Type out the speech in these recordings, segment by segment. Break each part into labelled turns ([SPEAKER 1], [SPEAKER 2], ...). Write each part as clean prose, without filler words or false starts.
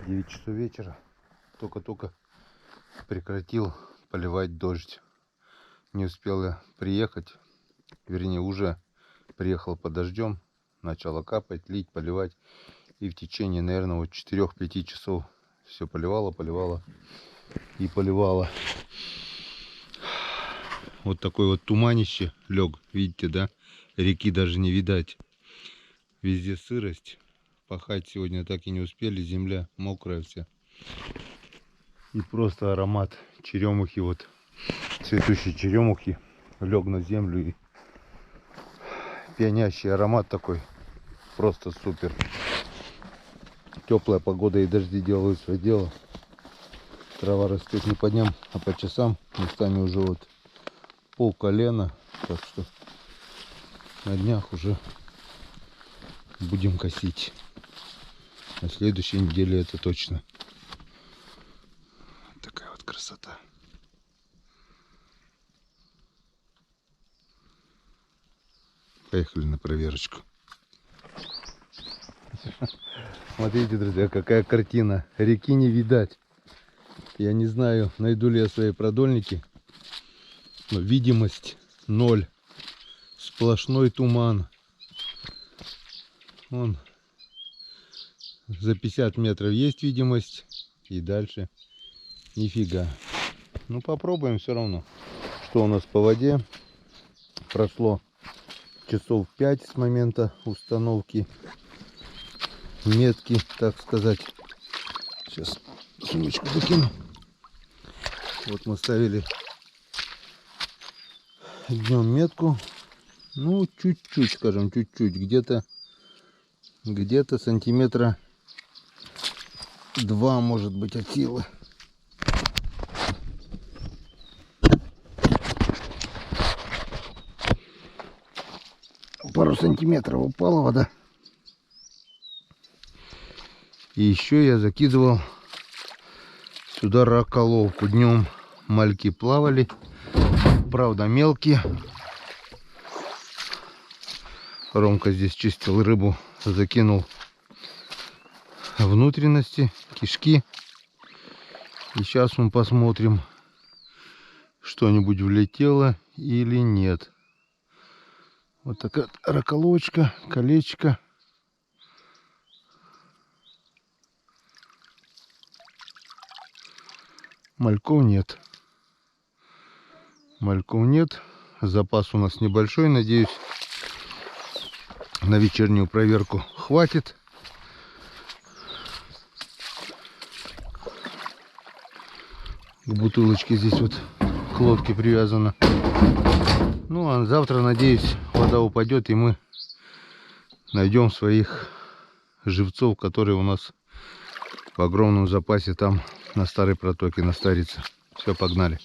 [SPEAKER 1] 9 часов вечера. Только-только прекратил поливать дождь. Не успел я приехать. Вернее, уже приехал под дождем. Начало капать, лить, поливать. И в течение, наверное, вот 4-5 часов все поливало и поливало. Вот такой вот туманище лег. Видите, да? Реки даже не видать. Везде сырость. Пахать сегодня так и не успели. Земля мокрая вся. И просто аромат черемухи, вот цветущей черемухи лег на землю. И пьянящий аромат такой. Просто супер. Теплая погода и дожди делают свое дело. Трава растет не по дням, а по часам. Местами уже вот пол колена. Так что на днях уже будем косить. На следующей неделе это точно. Такая вот красота. Поехали на проверочку. Смотрите, друзья, какая картина. Реки не видать. Я не знаю, найду ли я свои продольники. Но видимость 0. Сплошной туман. Вон. За 50 метров есть видимость. И дальше нифига. Ну попробуем все равно. Что у нас по воде? Прошло часов 5 с момента установки метки, так сказать. Сейчас сумочку закину. Вот мы ставили днем метку. Ну, чуть-чуть, скажем, чуть-чуть. Где-то сантиметра 2, может быть, от силы. Пару сантиметров упала вода. И еще я закидывал сюда раколовку. Днем мальки плавали, правда мелкие. Ромка здесь чистил рыбу, закинул внутренности, кишки. И сейчас мы посмотрим, что-нибудь влетело или нет. Вот такая раколовочка, колечко. Мальков нет. Мальков нет. Запас у нас небольшой. Надеюсь, на вечернюю проверку хватит. К бутылочке здесь вот к лодке привязано. Ну а завтра, надеюсь, вода упадет, и мы найдем своих живцов, которые у нас в огромном запасе там на старой протоке, на Старице. Все, погнали.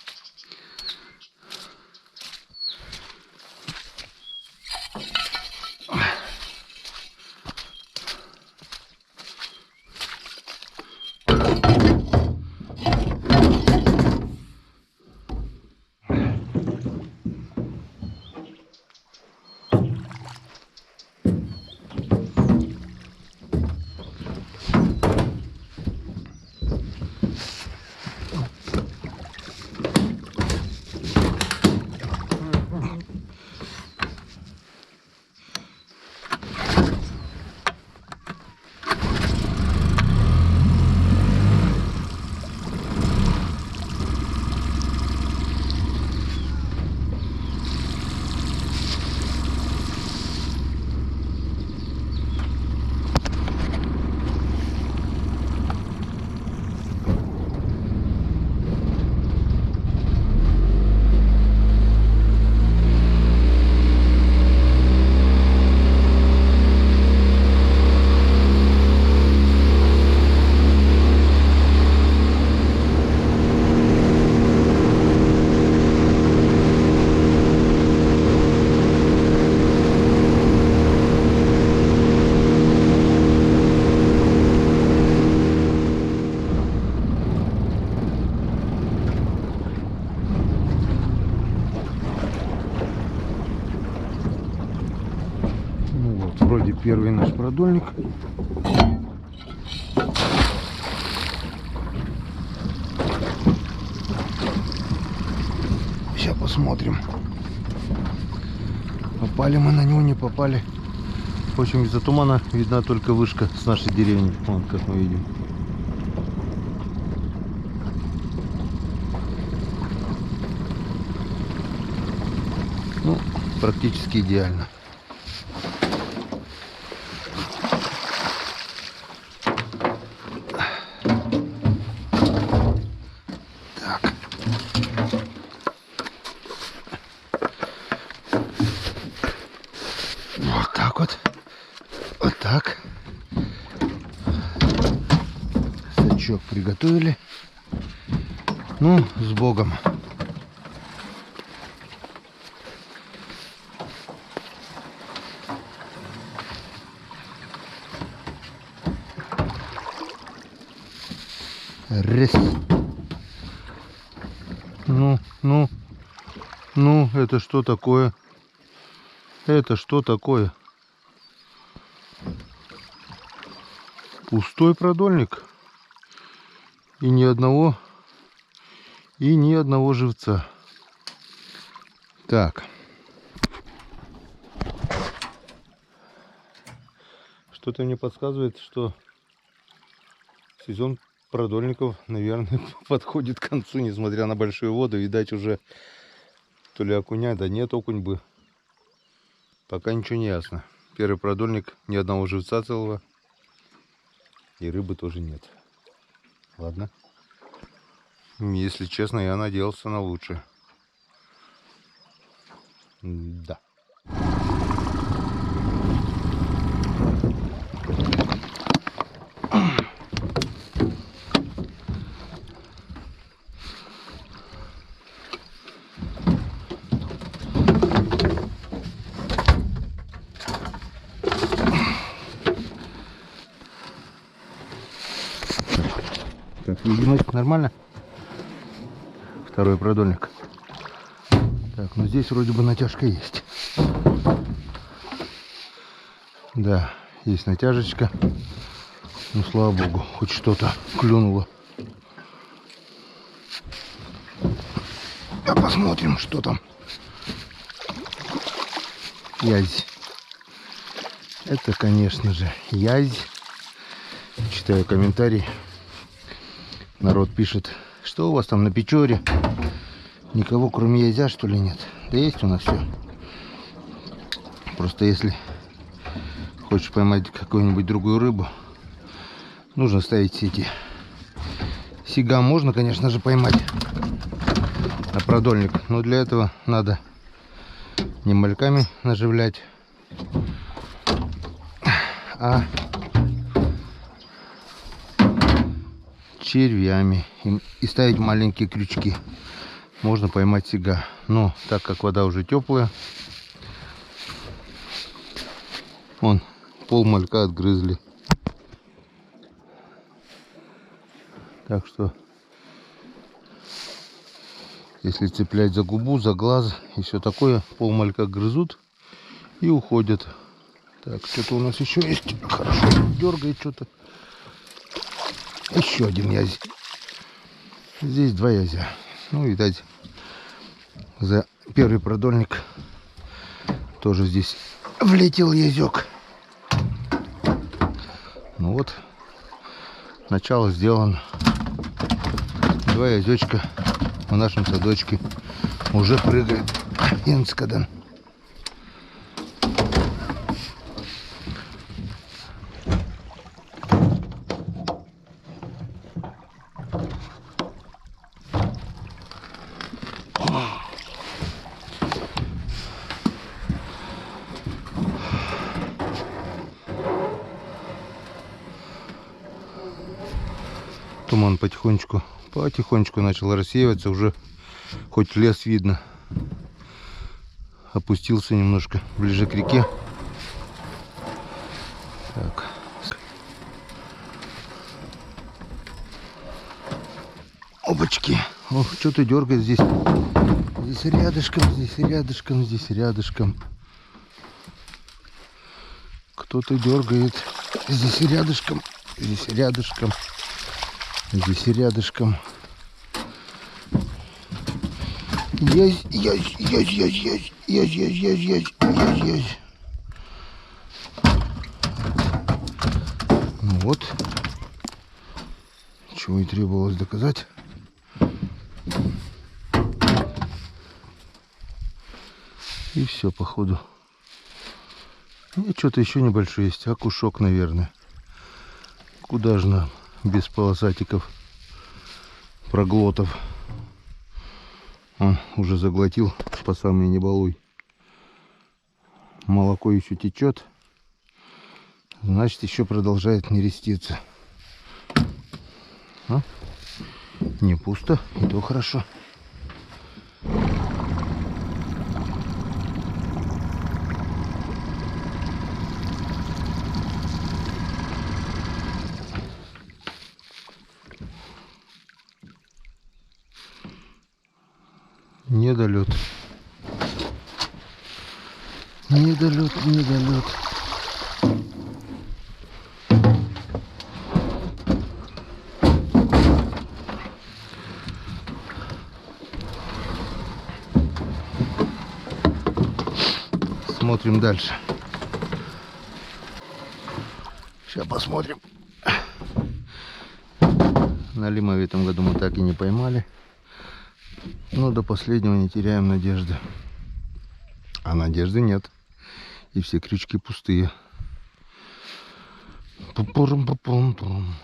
[SPEAKER 1] Вроде первый наш продольник. посмотрим. Попали мы на него, не попали. В общем, из-за тумана видна только вышка с нашей деревни. Вон, как мы видим. Ну, практически идеально. Так. Вот так вот. Вот так. Сачок приготовили. Ну, с Богом. Раз. Ну, это что такое? Это что такое? Пустой продольник. И ни одного живца. Так. Что-то мне подсказывает, что сезон продольников, наверное, подходит к концу, несмотря на большую воду. Видать, уже то ли окуня, да нет, окунь бы. Пока ничего не ясно. Первый продольник, ни одного живца целого. И рыбы тоже нет. Ладно. Если честно, я надеялся на лучшее. Да. Так, видимость нормально. Второй продольник. Так, ну здесь вроде бы натяжка есть. Да, есть натяжечка. Ну, слава богу, хоть что-то клюнуло. А посмотрим, что там. Язь. Это, конечно же, язь. Читаю комментарий. Народ пишет, что у вас там на Печоре? Никого кроме язя, что ли, нет? Да есть у нас все. Просто если хочешь поймать какую-нибудь другую рыбу, нужно ставить сети. Сига можно, конечно же, поймать на продольник, но для этого надо не мальками наживлять, а червями и ставить маленькие крючки. Можно поймать сига. Но так как вода уже теплая, вон пол малька отгрызли. Так что если цеплять за губу, за глаз и все такое, пол малька грызут и уходят. Так, что-то у нас еще есть. Хорошо, дергает что-то. Еще один язь. Здесь два язя. Ну, видать, за первый продольник тоже здесь влетел язек. Ну вот, начало сделано. Два язечка в нашем садочке уже прыгает. Инскадан. Туман потихонечку начал рассеиваться, уже хоть лес видно. Опустился немножко ближе к реке. Так. Опачки. Ох, что-то дергает здесь. Здесь рядышком, здесь рядышком, здесь рядышком. Кто-то дергает. Здесь рядышком, здесь рядышком. Здесь рядышком. Есть. Ну вот. Чего и требовалось доказать. И все, походу. И что-то еще небольшое есть. Окушок, наверное. Куда же нам без полосатиков, проглотов? Он уже заглотил по самой не балуй. Молоко еще течет. Значит, еще продолжает нереститься. А? Не пусто, и то хорошо. Недолет. Недолет, недолет. Смотрим дальше. Сейчас посмотрим. На лимове в этом году мы так и не поймали. Но до последнего не теряем надежды. А надежды нет. И все крючки пустые. Пу-пурум-пу-пум-пум.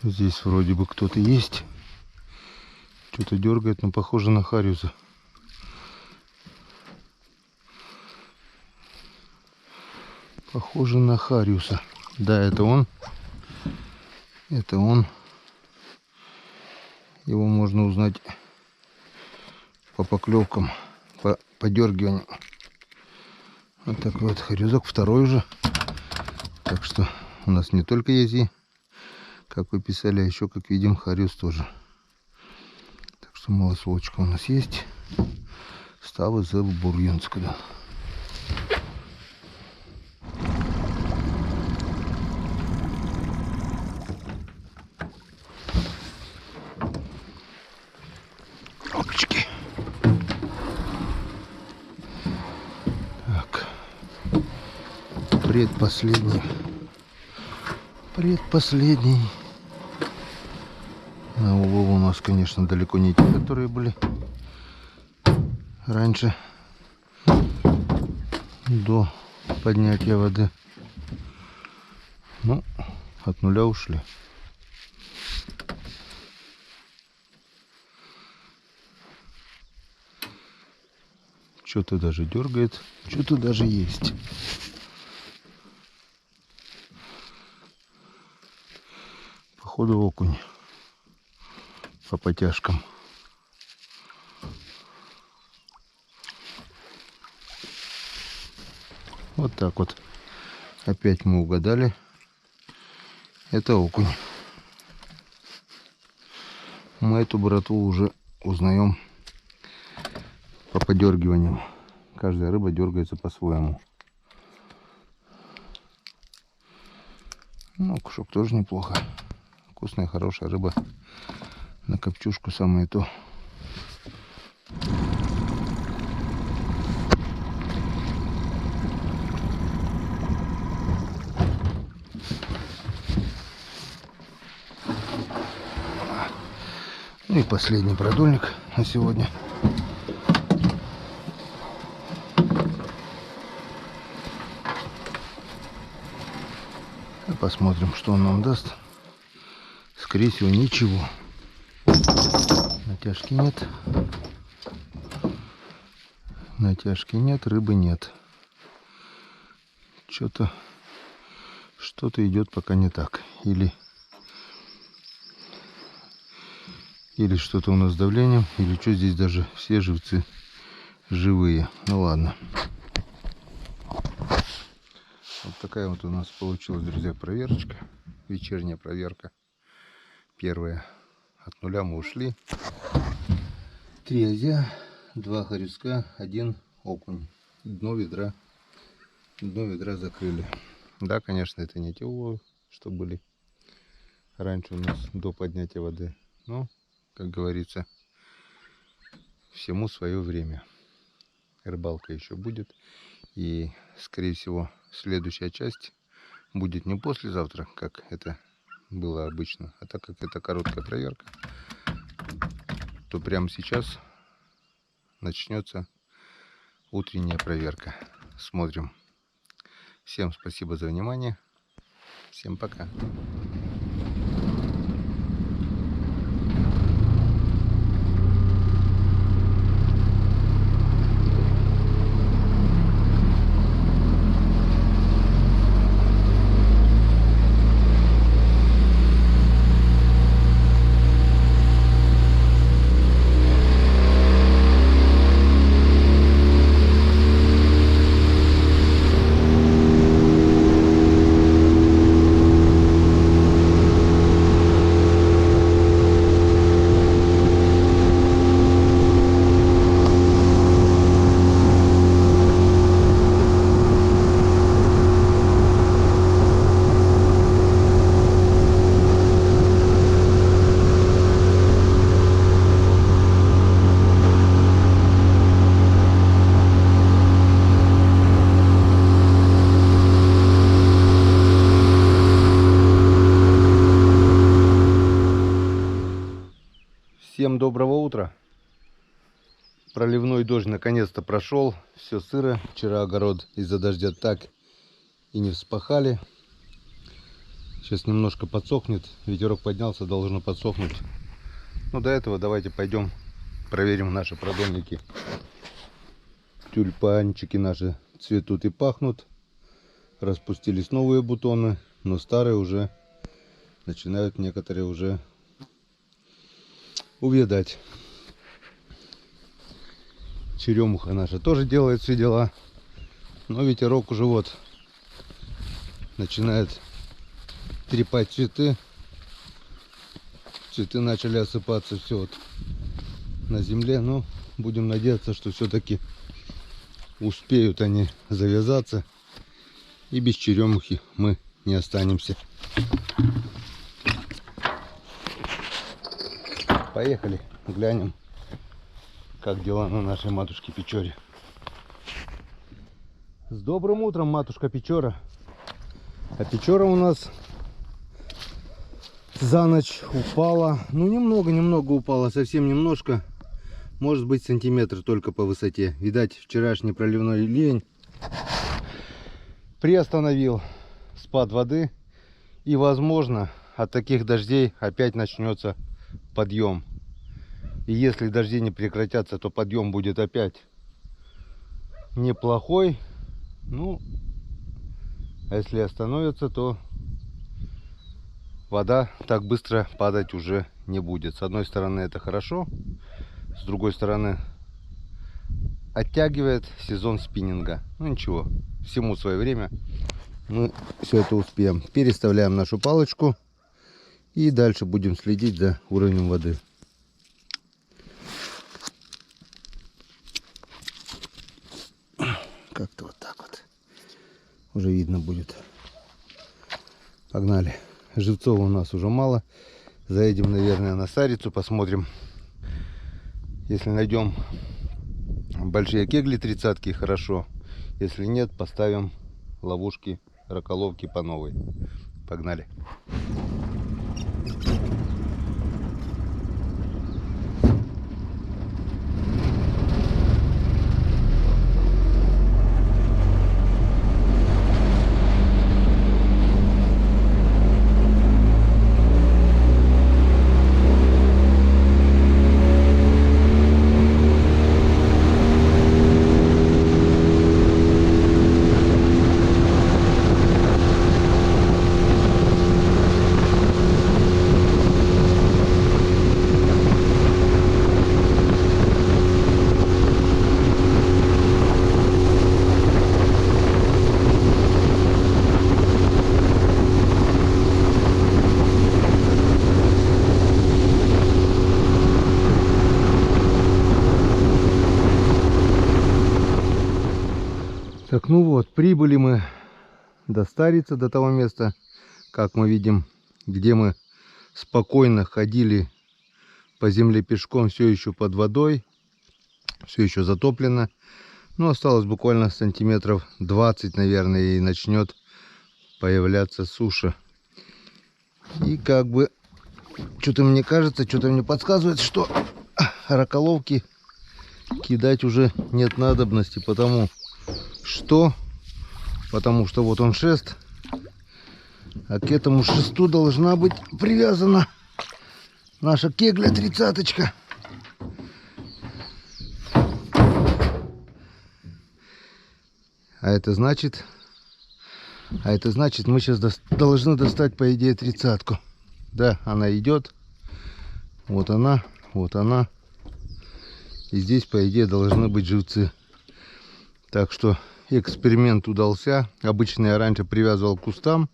[SPEAKER 1] Здесь вроде бы кто-то есть. Что-то дергает, но похоже на хариуса. Похоже на хариуса. Да, это он. Это он. Его можно узнать по поклевкам, по подергиванию. Вот такой вот хариусок, второй уже. Так что у нас не только язи, как вы писали, а еще, как видим, хариус тоже. Так что малосолочка у нас есть. Ставы за бурьянск, да. Опачки. Так. Предпоследний. Предпоследний. На улов у нас, конечно, далеко не те, которые были раньше, до поднятия воды. Ну, от нуля ушли. Что-то даже дергает, что-то даже есть. Походу окунь по потяжкам. Вот так вот. Опять мы угадали. Это окунь. Мы эту братву уже узнаем по подергиванию. Каждая рыба дергается по-своему. Ну, кушок тоже неплохо. Вкусная, хорошая рыба. На копчушку самое то. Ну и последний продольник на сегодня. Посмотрим, что он нам даст. Скорее всего, ничего. Натяжки нет. Натяжки нет, рыбы нет. Что-то идет пока не так. Или что-то у нас с давлением, или что, здесь даже все живцы живые. Ну ладно. Такая вот у нас получилась, друзья, проверочка. Вечерняя проверка. Первая. От нуля мы ушли. 3 озя, 2 хорюска, 1 окунь. Дно ведра закрыли. Да, конечно, это не те уловы, что были раньше у нас до поднятия воды. Но, как говорится, всему свое время. Рыбалка еще будет. И, скорее всего, следующая часть будет не послезавтра, как это было обычно. А так как это короткая проверка, то прямо сейчас начнется утренняя проверка. Смотрим. Всем спасибо за внимание. Всем пока. Всем доброго утра. Проливной дождь наконец-то прошел. Все сыро. Вчера огород из-за дождя так и не вспахали. Сейчас немножко подсохнет. Ветерок поднялся, должно подсохнуть. Но до этого давайте пойдем проверим наши продольники. Тюльпанчики наши цветут и пахнут. Распустились новые бутоны, но старые уже начинают некоторые уже увядать. Черемуха наша тоже делает все дела, но ветерок уже вот начинает трепать цветы. Цветы начали осыпаться все вот на земле, но будем надеяться, что все-таки успеют они завязаться и без черемухи мы не останемся. Поехали, глянем, как дела на нашей матушке Печоре. С добрым утром, матушка Печора. А Печора у нас за ночь упала. Ну, немного упала, совсем немножко. Может быть, сантиметр только по высоте. Видать, вчерашний проливной ливень приостановил спад воды. И, возможно, от таких дождей опять начнется подъем. И если дожди не прекратятся, то подъем будет опять неплохой. Ну, а если остановится, то вода так быстро падать уже не будет. С одной стороны, это хорошо. С другой стороны, оттягивает сезон спиннинга. Ну ничего, всему свое время. Мы все это успеем. Переставляем нашу палочку. И дальше будем следить за уровнем воды. Как-то вот так вот. Уже видно будет. Погнали. Живцов у нас уже мало. Заедем, наверное, на Сарицу. Посмотрим. Если найдем большие кегли 30-ки, хорошо. Если нет, поставим ловушки, раколовки по новой. Погнали. Так, ну вот, прибыли мы до Старицы, до того места, как мы видим, где мы спокойно ходили по земле пешком, все еще под водой, все еще затоплено. Но осталось буквально сантиметров 20, наверное, и начнет появляться суша. И как бы, что-то мне кажется, что-то мне подсказывает, что раколовки кидать уже нет надобности, потому что вот он шест, а к этому шесту должна быть привязана наша кегля 30-очка. А это значит мы сейчас должны достать, по идее, 30-ку. Да, она идет. Вот она, вот она. И здесь, по идее, должны быть живцы. Так что эксперимент удался. Обычно я раньше привязывал к кустам.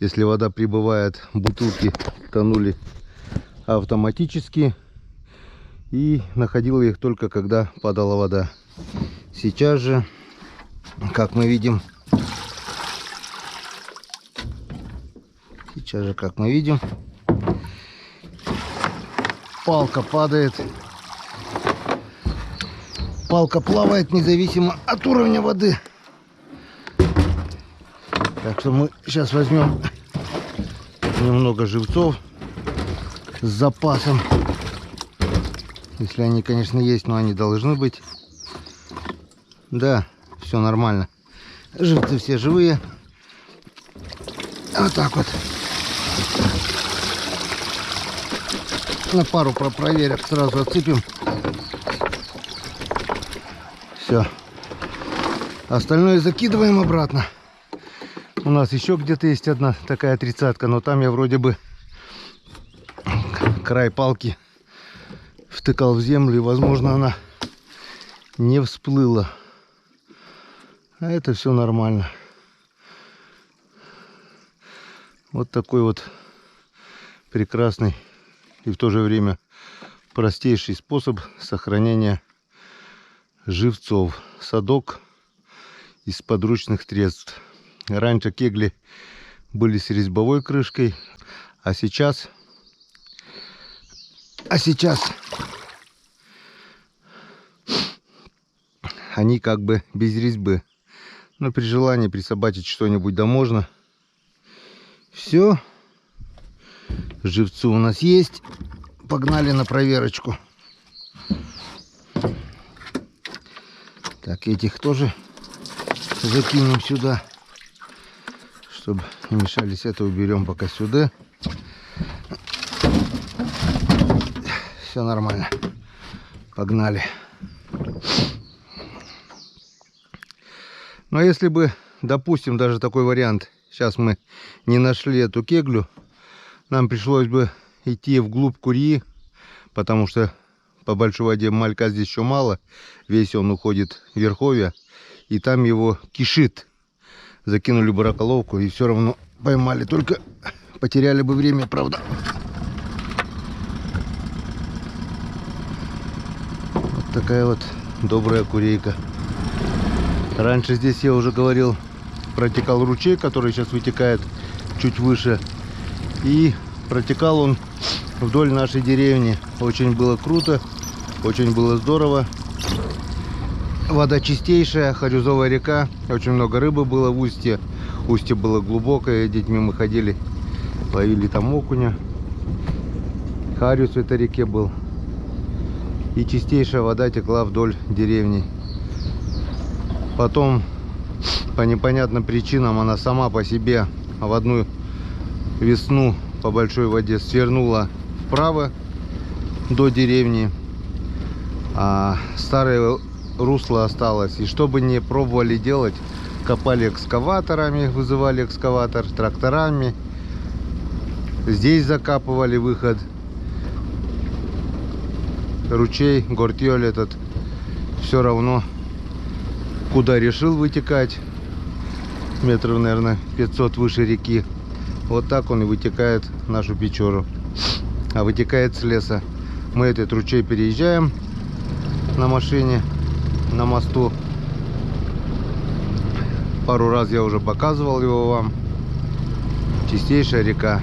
[SPEAKER 1] Если вода прибывает, бутылки тонули автоматически. И находил их только когда падала вода. Сейчас же, как мы видим, палка падает. Палка плавает независимо от уровня воды. Так что мы сейчас возьмем немного живцов с запасом. Если они, конечно, есть, но они должны быть. Да, все нормально. Живцы все живые. Вот так вот. На пару проверок сразу отсыпем. Все. Остальное закидываем обратно. У нас еще где-то есть одна такая 30-ка, но там я вроде бы край палки втыкал в землю, и, возможно, она не всплыла. А это все нормально. Вот такой вот прекрасный и в то же время простейший способ сохранения живцов. Садок из подручных средств. Раньше кегли были с резьбовой крышкой, а сейчас они как бы без резьбы. Но при желании присобачить что-нибудь да можно. Все. Живцы у нас есть. Погнали на проверочку. Так, этих тоже закинем сюда, чтобы не мешались. Это уберем пока сюда. Все нормально. Погнали. Но если бы, допустим, даже такой вариант, сейчас мы не нашли эту кеглю, нам пришлось бы идти вглубь Курьи, потому что по большой воде малька здесь еще мало, весь он уходит в верховье, и там его кишит. Закинули бы раколовку и все равно поймали, только потеряли бы время, правда. Вот такая вот добрая курейка. Раньше здесь, я уже говорил, протекал ручей, который сейчас вытекает чуть выше. И протекал он вдоль нашей деревни. Очень было круто, очень было здорово. Вода чистейшая, Харюзовая река. Очень много рыбы было в устье. Устье было глубокое, детьми мы ходили, ловили там окуня. Харюз в этой реке был. И чистейшая вода текла вдоль деревни. Потом, по непонятным причинам, она сама по себе в одну весну по большой воде свернула вправо до деревни, а старое русло осталось. И что бы ни пробовали делать, копали экскаваторами, вызывали экскаватор, тракторами, здесь закапывали выход. Ручей, Гортьёль этот, все равно куда решил вытекать, метров, наверное, 500 выше реки, вот так он и вытекает в нашу Печору. А вытекает с леса. Мы этот ручей переезжаем на машине, на мосту. Пару раз я уже показывал его вам. Чистейшая река.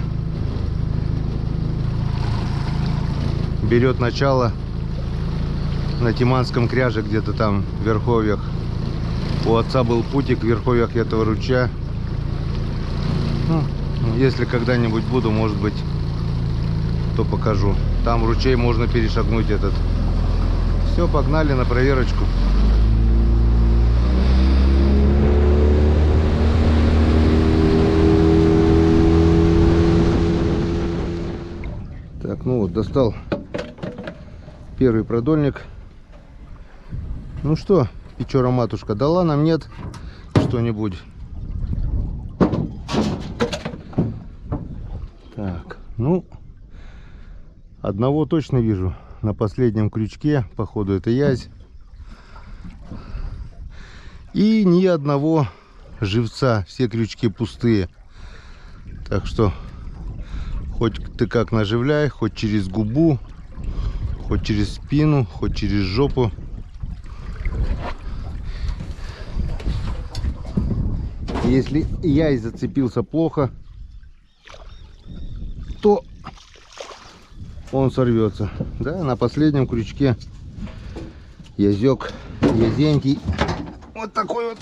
[SPEAKER 1] Берет начало на Тиманском кряже, где-то там в верховьях. У отца был путик в верховьях этого ручья. Ну, если когда-нибудь буду, может быть, то покажу. Там ручей можно перешагнуть этот. Все, погнали на проверочку. Так, ну вот, достал первый продольник. Ну что, Печора матушка, дала нам, нет, что-нибудь? Так, ну, одного точно вижу. На последнем крючке, походу, это язь. И ни одного живца, все крючки пустые. Так что, хоть ты как наживляй, хоть через губу, хоть через спину, хоть через жопу. Если язь зацепился плохо, то он сорвется. Да, на последнем крючке язёк, язенький. Вот такой вот.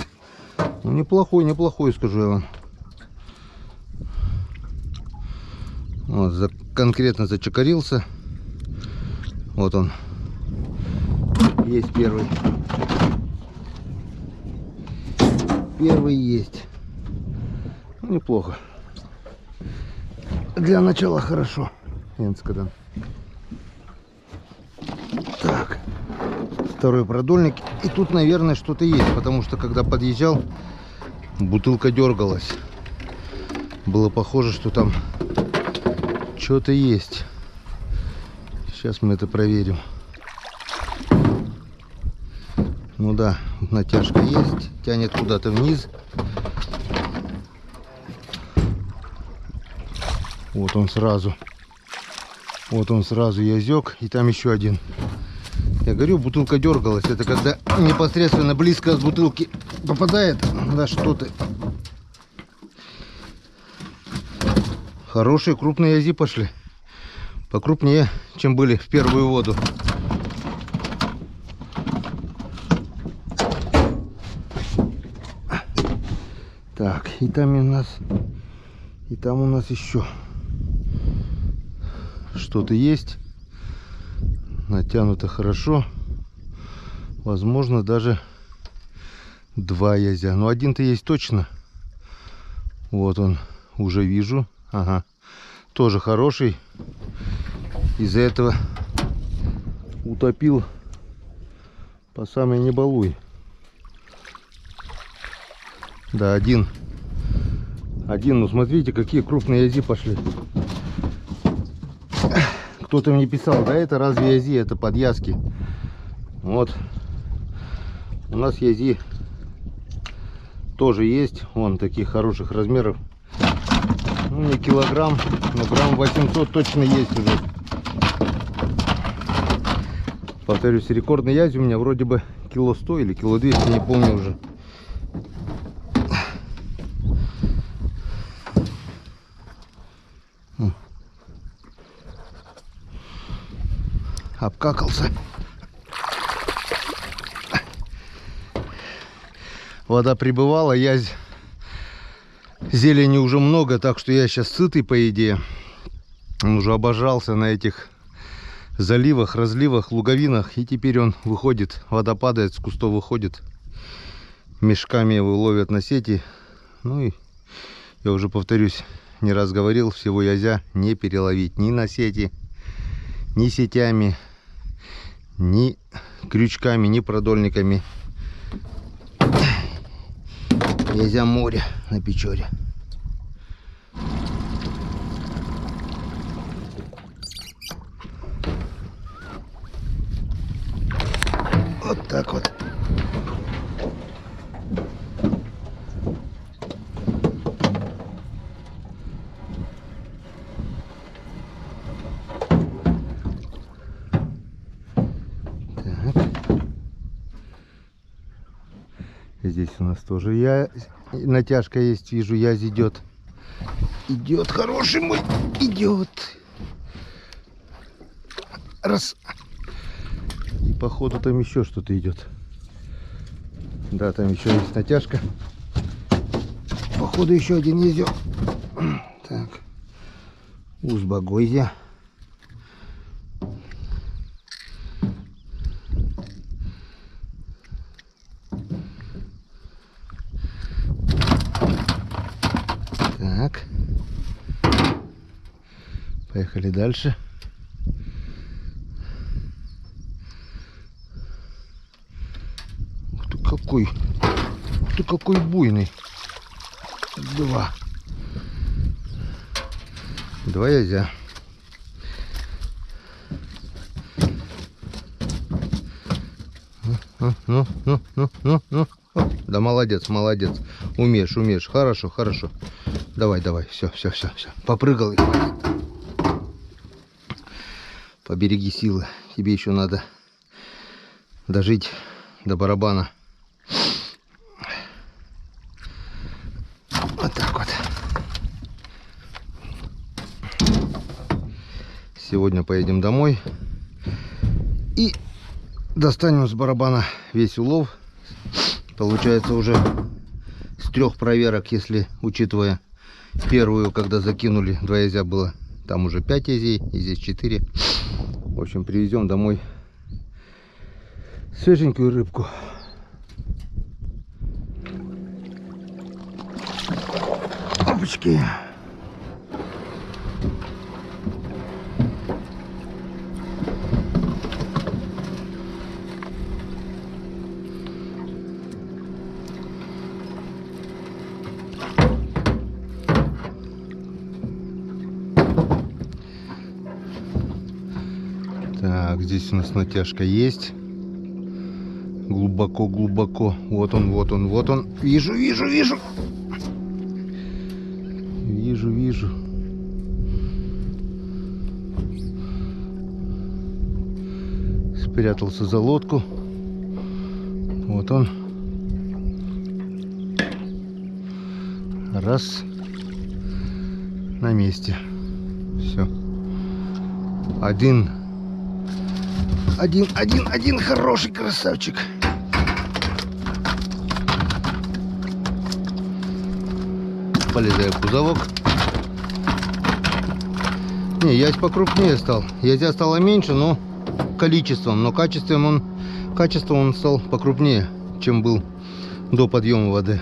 [SPEAKER 1] Ну, неплохой, скажу я вам. Вот, конкретно зачекарился. Вот он. Есть первый. Первый есть. Ну, неплохо. Для начала хорошо. Так. Второй продольник. И тут, наверное, что-то есть. Потому что, когда подъезжал, бутылка дергалась. Было похоже, что там что-то есть. Сейчас мы это проверим. Ну да, натяжка есть. Тянет куда-то вниз. Вот он сразу. Вот он сразу язёк. И там еще один. Я говорю, бутылка дергалась. Это когда непосредственно близко от бутылки попадает. Да что ты. Хорошие крупные язи пошли. Покрупнее, чем были в первую воду. Так, и там у нас еще что-то есть. Натянуто хорошо. Возможно, даже два язя. Но один-то есть точно. Вот он, уже вижу. Ага, тоже хороший. Из-за этого утопил по самой не балуй. Да, один. Ну смотрите, какие крупные язи пошли. Кто-то мне писал, да это разве язи, это подвязки. Вот. У нас язи тоже есть. Вон таких хороших размеров. Ну, не килограмм, но грамм 800 точно есть уже. Повторюсь, рекордный язь у меня вроде бы кило 100 или кило 200, не помню уже. Обкакался. Вода прибывала, язь, зелени уже много, так что я сейчас сытый, по идее. Он уже обожрался на этих заливах, разливах, луговинах. И теперь он выходит, вода падает, с кустов выходит. Мешками его ловят на сети. Ну и я уже повторюсь, не раз говорил, всего язя не переловить ни на сети, ни сетями, ни крючками, ни продольниками. Язя море на Печоре. Вот так вот. Здесь у нас тоже натяжка есть, вижу, язь идет. Идет, хороший мой, идет. Раз. И походу там еще что-то идет. Да, там еще есть натяжка. Походу еще один идет. Так. Узбагойзя. Так. Поехали дальше. Ух ты какой. Ух ты какой буйный. Два язя. Ну. Да молодец, молодец. Умеешь. Хорошо. Давай. Все. Попрыгал и хватит. Побереги силы. Тебе еще надо дожить до барабана. Вот так вот. Сегодня поедем домой и достанем с барабана весь улов. Получается уже с 3 проверок, если учитывая первую, когда закинули 2 язя было, там уже 5 язей, и здесь 4. В общем, привезем домой свеженькую рыбку. Опачки. Так, здесь у нас натяжка есть. Глубоко. Вот он. Вижу. Спрятался за лодку. Вот он. Раз. На месте. Все. Один хороший красавчик. Полезаю в кузовок. Не, язь покрупнее стал. Язя стало меньше, но количеством. Но качеством он стал покрупнее, чем был до подъема воды.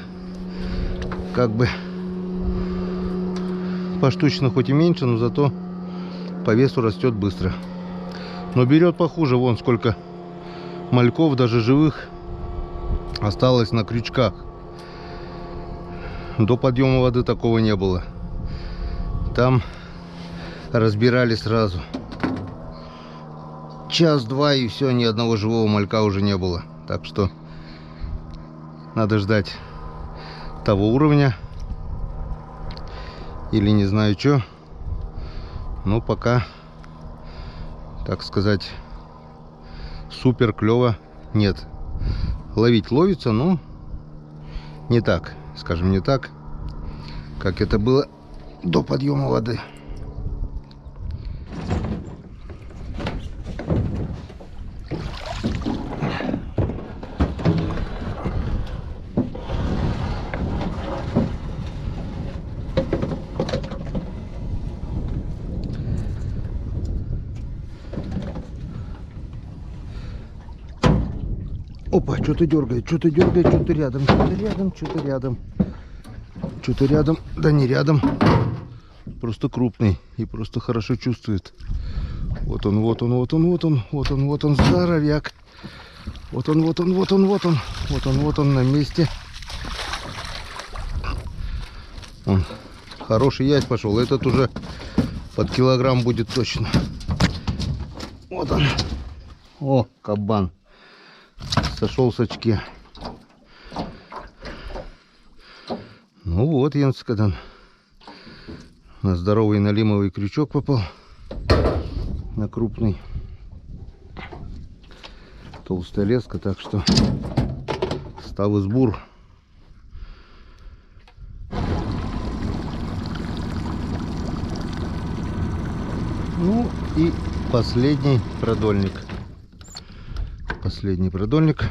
[SPEAKER 1] Как бы поштучно хоть и меньше, но зато по весу растет быстро. Но берет похуже. Вон сколько мальков, даже живых, осталось на крючках. До подъема воды такого не было. Там разбирали сразу. Час-два и все, ни одного живого малька уже не было. Так что надо ждать того уровня. Или не знаю что. Но пока, так сказать, супер клево нет. Ловить ловится, но не так, скажем, не так, как это было до подъема воды. Опа, что-то дергает, что-то рядом, что-то рядом, да не рядом, просто крупный и просто хорошо чувствует. Вот он, здоровяк. Вот он на месте. Он хороший язь пошел, этот уже под килограмм будет точно. Вот он. О, кабан. Сошел с очки. Ну вот, Янскадан. На здоровый налимовый крючок попал. На крупный. Толстая леска, так что став избур Ну и последний продольник. Последний продольник.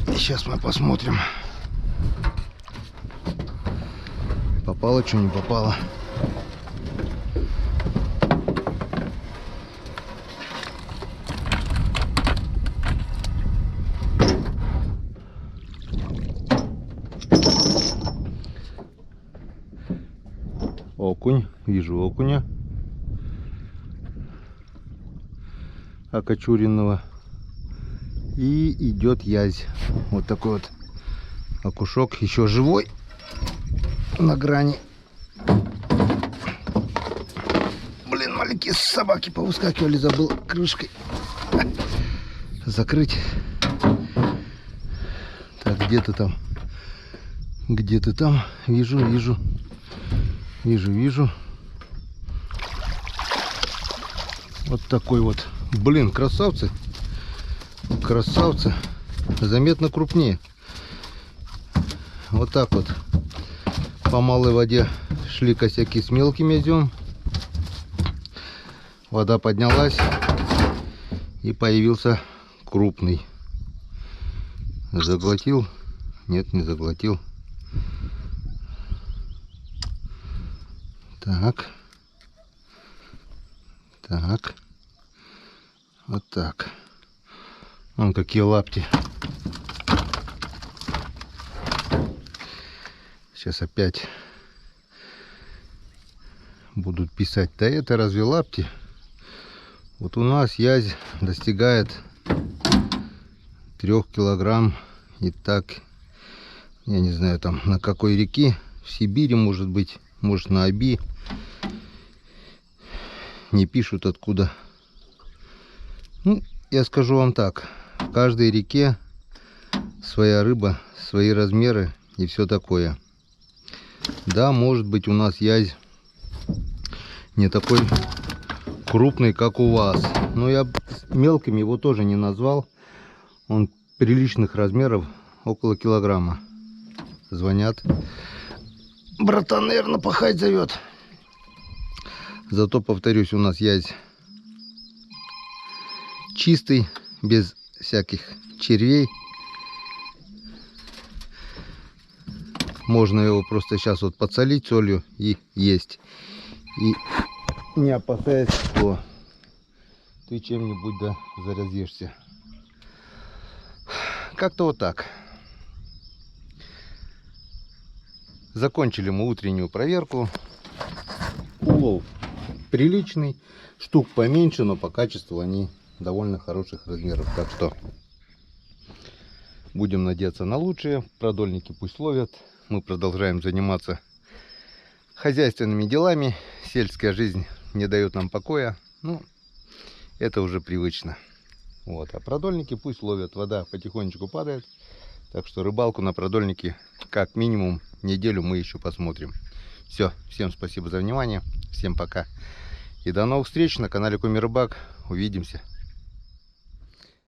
[SPEAKER 1] Сейчас мы посмотрим, попало, что не попало. Окунь, вижу окуня окочуренного. И идет язь. Вот такой вот окушок, еще живой, на грани. Блин, маленькие собаки повыскакивали, забыл крышкой закрыть. Так, где ты там? Где ты там? Вижу. Вот такой вот. Блин, красавцы. Красавцы. Заметно крупнее. Вот так вот. По малой воде шли косяки с мелким язем. Вода поднялась. И появился крупный. Заглотил? Нет, не заглотил. Так. Так. Вот так. Вон какие лапти. Сейчас опять будут писать. Да это разве лапти? Вот у нас язь достигает 3 килограмм. И так, я не знаю там на какой реке. В Сибири, может быть, может на Оби. Не пишут откуда. Ну, я скажу вам так. В каждой реке своя рыба, свои размеры и все такое. Да, может быть, у нас язь не такой крупный, как у вас. Но я мелким его тоже не назвал. Он приличных размеров, около килограмма. Звонят. Братан, наверное, пахать зовет. Зато, повторюсь, у нас язь чистый, без всяких червей. Можно его просто сейчас вот подсолить солью и есть. И не опасаясь, что ты чем-нибудь да заразишься. Как-то вот так. Закончили мы утреннюю проверку. Улов приличный. Штук поменьше, но по качеству они довольно хороших размеров. Так что будем надеяться на лучшее. Продольники пусть ловят. Мы продолжаем заниматься хозяйственными делами. Сельская жизнь не дает нам покоя. Ну, это уже привычно. Вот. А продольники пусть ловят. Вода потихонечку падает. Так что рыбалку на продольнике как минимум неделю мы еще посмотрим. Все. Всем спасибо за внимание. Всем пока. И до новых встреч на канале Кумир Рыбак. Увидимся.